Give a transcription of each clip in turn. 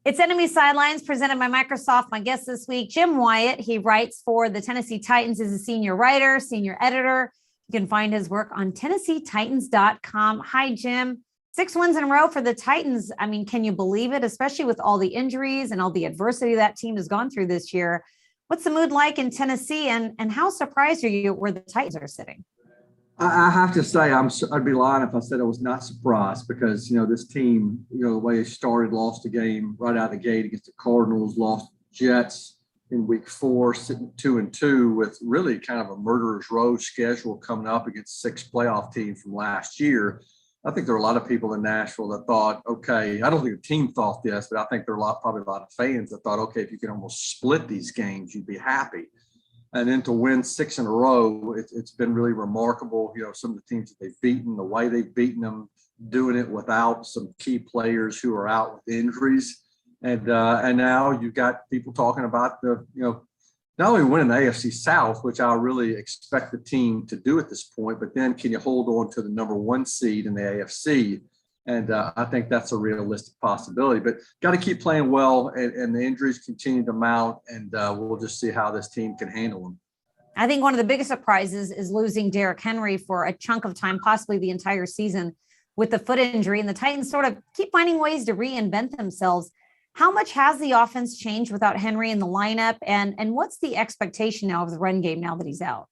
It's Enemy Sidelines presented by Microsoft. My guest this week, Jim Wyatt. He writes for the Tennessee Titans as a senior writer, senior editor. You can find his work on TennesseeTitans.com. Hi, Jim. 6 wins in a row for the Titans. I mean, can you believe it? Especially with all the injuries and all the adversity that team has gone through this year. What's the mood like in Tennessee, and how surprised are you where the Titans are sitting? I have to say, I'd be lying if I said I was not surprised because, this team, the way it started, lost a game right out of the gate against the Cardinals, lost Jets in week 4, sitting 2-2 with really kind of a murderer's row schedule coming up against 6 playoff teams from last year. I think there are a lot of people in Nashville that thought, okay, I don't think the team thought this, but I think there are probably a lot of fans that thought, okay, if you could almost split these games, you'd be happy. And then to win 6 in a row, it's been really remarkable. Some of the teams that they've beaten, the way they've beaten them, doing it without some key players who are out with injuries. And now you've got people talking about not only winning the AFC South, which I really expect the team to do at this point, but then can you hold on to the number 1 seed in the AFC? And I think that's a realistic possibility. But got to keep playing well, and the injuries continue to mount, and we'll just see how this team can handle them. I think one of the biggest surprises is losing Derrick Henry for a chunk of time, possibly the entire season, with the foot injury. And the Titans sort of keep finding ways to reinvent themselves. How much has the offense changed without Henry in the lineup? And what's the expectation now of the run game now that he's out?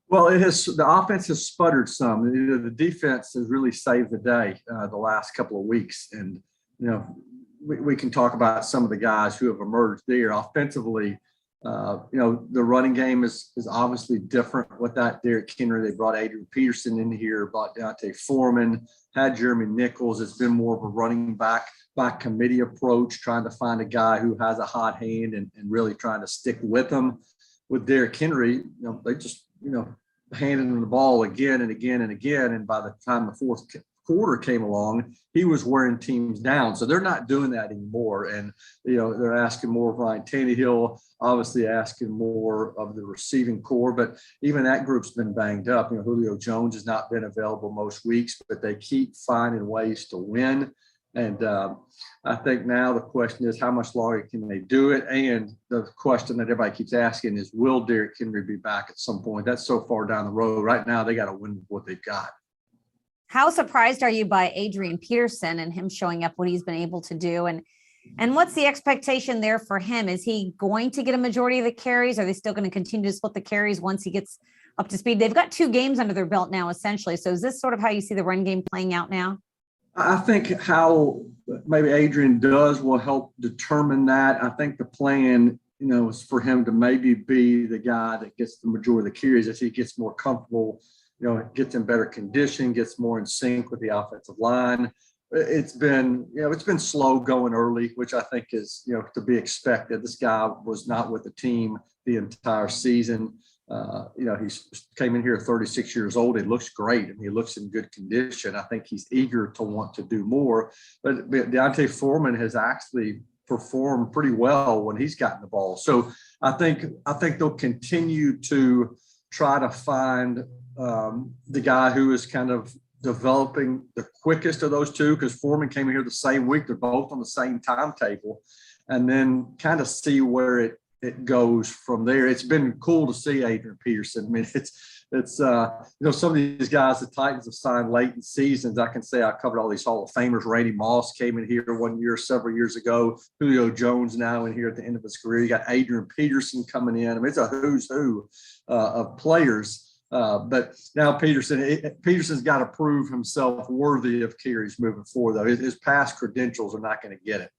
Well, the offense has sputtered some. The defense has really saved the day the last couple of weeks. And, we can talk about some of the guys who have emerged there. Offensively, the running game is obviously different without Derrick Henry. They brought Adrian Peterson in here, brought D'Onta Foreman, had Jeremy Nichols. It's been more of a running back by committee approach, trying to find a guy who has a hot hand and really trying to stick with him. With Derrick Henry, they just, handing him the ball again and again and again. And by the time the fourth quarter came along, he was wearing teams down. So they're not doing that anymore. And, they're asking more of Ryan Tannehill, obviously asking more of the receiving core. But even that group's been banged up. Julio Jones has not been available most weeks, but they keep finding ways to win. And I think now the question is, how much longer can they do it? And the question that everybody keeps asking is, will Derrick Henry be back at some point? That's so far down the road. Right now, they got to win with what they've got. How surprised are you by Adrian Peterson and him showing up, what he's been able to do? And what's the expectation there for him? Is he going to get a majority of the carries? Are they still going to continue to split the carries once he gets up to speed? They've got 2 games under their belt now, essentially. So is this sort of how you see the run game playing out now? I think how maybe Adrian does will help determine that. I think the plan, is for him to maybe be the guy that gets the majority of the carries as he gets more comfortable, gets in better condition, gets more in sync with the offensive line. It's been slow going early, which I think is, to be expected. This guy was not with the team the entire season. He came in here at 36 years old. He looks great, and he looks in good condition. I think he's eager to want to do more. But D'Onta Foreman has actually performed pretty well when he's gotten the ball. So I think they'll continue to try to find the guy who is kind of developing the quickest of those two, because Foreman came in here the same week. They're both on the same timetable, and then kind of see where it goes from there. It's been cool to see Adrian Peterson. I mean, it's some of these guys the Titans have signed late in seasons. I can say I covered all these Hall of Famers. Randy Moss came in here one year several years ago. Julio Jones now in here at the end of his career. You got Adrian Peterson coming in. I mean, it's a who's who of players. But now Peterson's got to prove himself worthy of carries moving forward, though. His past credentials are not going to get it.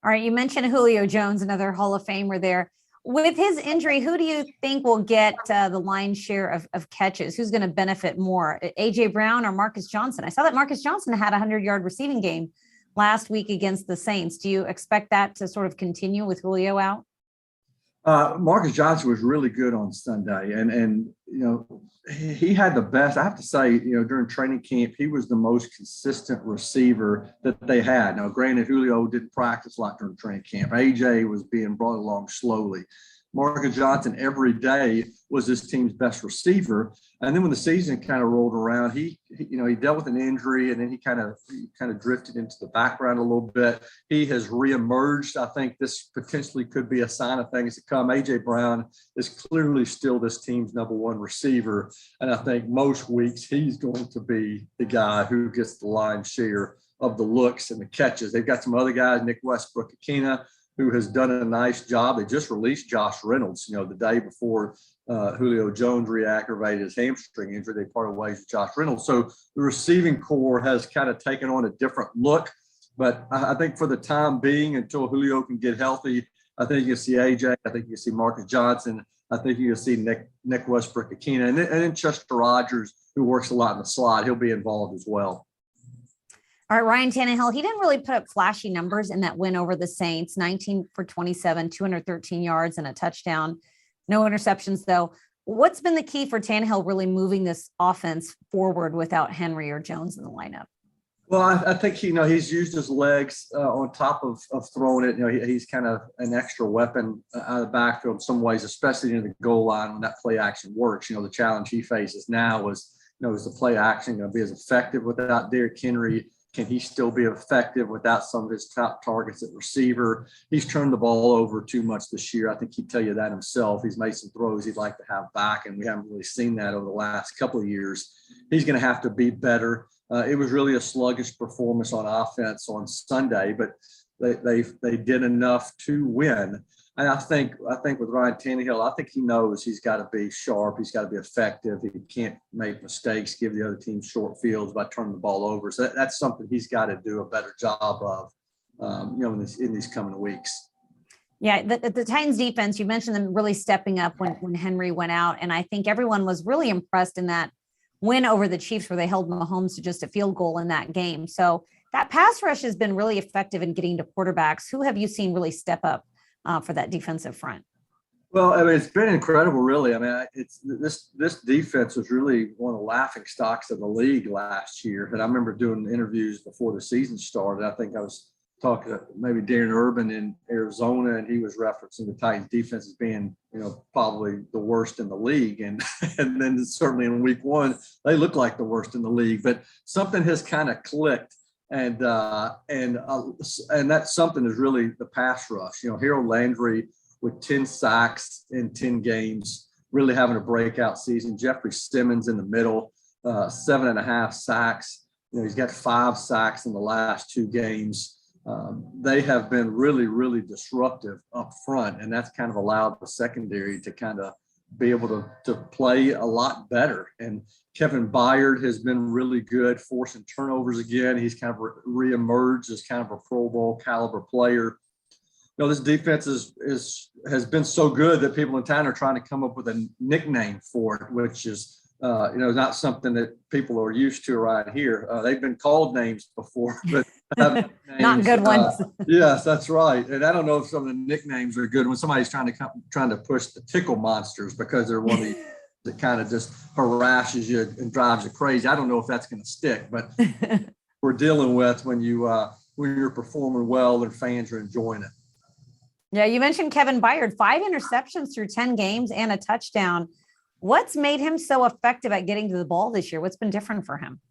All right, you mentioned Julio Jones, another Hall of Famer there. With his injury, who do you think will get the lion's share of catches? Who's going to benefit more, A.J. Brown or Marcus Johnson? I saw that Marcus Johnson had a 100-yard receiving game last week against the Saints. Do you expect that to sort of continue with Julio out? Marcus Johnson was really good on Sunday, and he had the best. I have to say, during training camp, he was the most consistent receiver that they had. Now, granted, Julio didn't practice a lot during training camp. AJ was being brought along slowly, Marcus Johnson every day was this team's best receiver. And then when the season kind of rolled around, he dealt with an injury, and then he kind of drifted into the background a little bit. He has reemerged. I think this potentially could be a sign of things to come. AJ Brown is clearly still this team's number one receiver. And I think most weeks he's going to be the guy who gets the lion's share of the looks and the catches. They've got some other guys, Nick Westbrook-Akina, who has done a nice job. They just released Josh Reynolds, the day before Julio Jones re-aggravated his hamstring injury. They parted ways with Josh Reynolds. So the receiving core has kind of taken on a different look. But I think for the time being, until Julio can get healthy, I think you'll see AJ. I think you'll see Marcus Johnson. I think you'll see Nick Westbrook-Akina. And then Chester Rogers, who works a lot in the slot. He'll be involved as well. All right, Ryan Tannehill, he didn't really put up flashy numbers in that win over the Saints, 19 for 27, 213 yards and a touchdown. No interceptions, though. What's been the key for Tannehill really moving this offense forward without Henry or Jones in the lineup? Well, I think, he's used his legs on top of throwing it. He's kind of an extra weapon out of the backfield in some ways, especially near the goal line when that play action works. The challenge he faces now is the play action going to be as effective without Derrick Henry? Can he still be effective without some of his top targets at receiver? He's turned the ball over too much this year. I think he'd tell you that himself. He's made some throws he'd like to have back, and we haven't really seen that over the last couple of years. He's going to have to be better. It was really a sluggish performance on offense on Sunday, but they did enough to win. And I think with Ryan Tannehill, I think he knows he's got to be sharp. He's got to be effective. He can't make mistakes, give the other team short fields by turning the ball over. So that's something he's got to do a better job of, in these coming weeks. Yeah, the Titans defense, you mentioned them really stepping up when Henry went out. And I think everyone was really impressed in that win over the Chiefs where they held Mahomes to just a field goal in that game. So that pass rush has been really effective in getting to quarterbacks. Who have you seen really step up for that defensive front? Well, it's been incredible, really. It's this defense was really one of the laughing stocks of the league last year. And I remember doing interviews before the season started. I think I was talking to maybe Darren Urban in Arizona, and he was referencing the Titans defense as being, probably the worst in the league. And then certainly in week one, they look like the worst in the league. But something has kind of clicked. And that something is really the pass rush. Harold Landry with 10 sacks in 10 games, really having a breakout season. Jeffrey Simmons in the middle, 7.5 sacks. He's got 5 sacks in the last 2 games. They have been really, really disruptive up front, and that's kind of allowed the secondary to kind of be able to play a lot better. And Kevin Byard has been really good, forcing turnovers again. He's kind of reemerged as kind of a Pro Bowl caliber player. This defense has been so good that people in town are trying to come up with a nickname for it, which is not something that people are used to around here. They've been called names before, but names, not good ones. Yes, that's right. And I don't know if some of the nicknames are good when somebody's trying to push the tickle monsters, because they're one of these that kind of just harasses you and drives you crazy. I don't know if that's going to stick, but we're dealing with when you're performing well and fans are enjoying it. Yeah, you mentioned Kevin Byard, 5 interceptions through 10 games and a touchdown. What's made him so effective at getting to the ball this year? What's been different for him?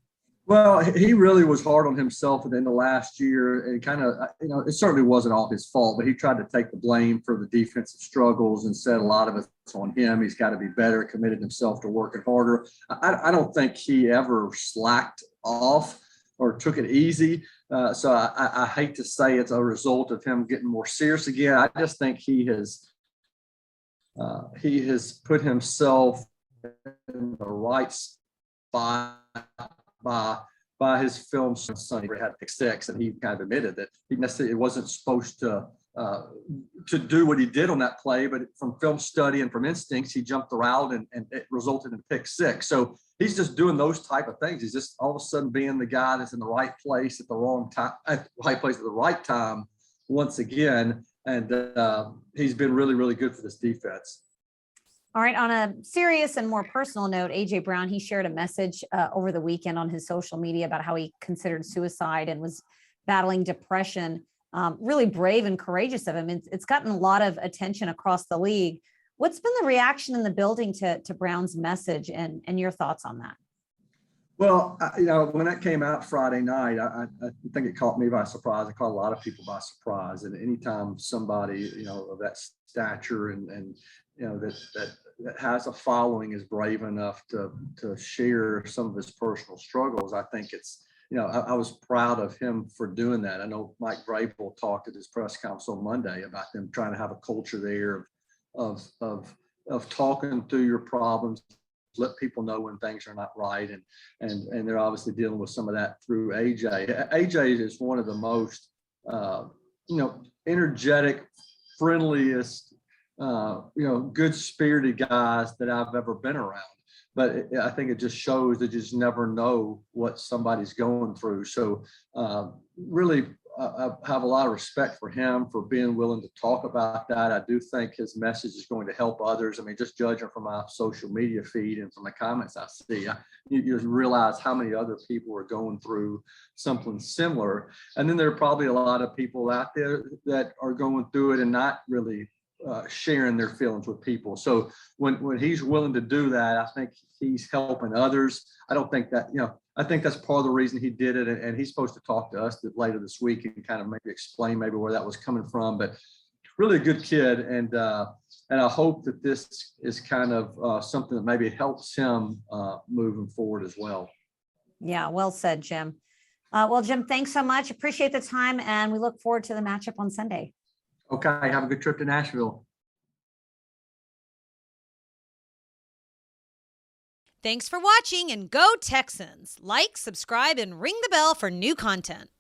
Well, he really was hard on himself at the end of last year, and kind of, it certainly wasn't all his fault, but he tried to take the blame for the defensive struggles and said a lot of it's on him. He's got to be better, committed himself to working harder. I don't think he ever slacked off or took it easy. So I hate to say it's a result of him getting more serious again. I just think he has put himself in the right spot by his film Sunday. He had pick 6, and he kind of admitted that he necessarily wasn't supposed to do what he did on that play, but from film study and from instincts, he jumped the route and it resulted in pick 6. So he's just doing those type of things. He's just all of a sudden being the guy that's in the right place at the wrong time, at the right place at the right time once again. And he's been really, really good for this defense. All right. On a serious and more personal note, AJ Brown, he shared a message over the weekend on his social media about how he considered suicide and was battling depression. Really brave and courageous of him. It's gotten a lot of attention across the league. What's been the reaction in the building to Brown's message and your thoughts on that? Well, when that came out Friday night, I think it caught me by surprise. It caught a lot of people by surprise. And anytime somebody, of that stature and that has a following is brave enough to share some of his personal struggles, I think it's, I was proud of him for doing that. I know Mike Vrabel talked at his press conference on Monday about them trying to have a culture there of talking through your problems, let people know when things are not right, and they're obviously dealing with some of that through AJ. AJ is one of the most energetic, friendliest, good-spirited guys that I've ever been around. But I think it just shows that you just never know what somebody's going through. So really, I have a lot of respect for him for being willing to talk about that. I do think his message is going to help others. I mean, just judging from my social media feed and from the comments I see, you realize how many other people are going through something similar. And then there are probably a lot of people out there that are going through it and not really sharing their feelings with people. So when he's willing to do that, I think he's helping others. I don't think that, I think that's part of the reason he did it. And he's supposed to talk to us later this week and kind of maybe explain maybe where that was coming from. But really a good kid. And I hope that this is kind of something that maybe helps him moving forward as well. Yeah, well said, Jim. Well, Jim, thanks so much. Appreciate the time. And we look forward to the matchup on Sunday. Okay. Have a good trip to Nashville. Thanks for watching, and go Texans! Like, subscribe, and ring the bell for new content.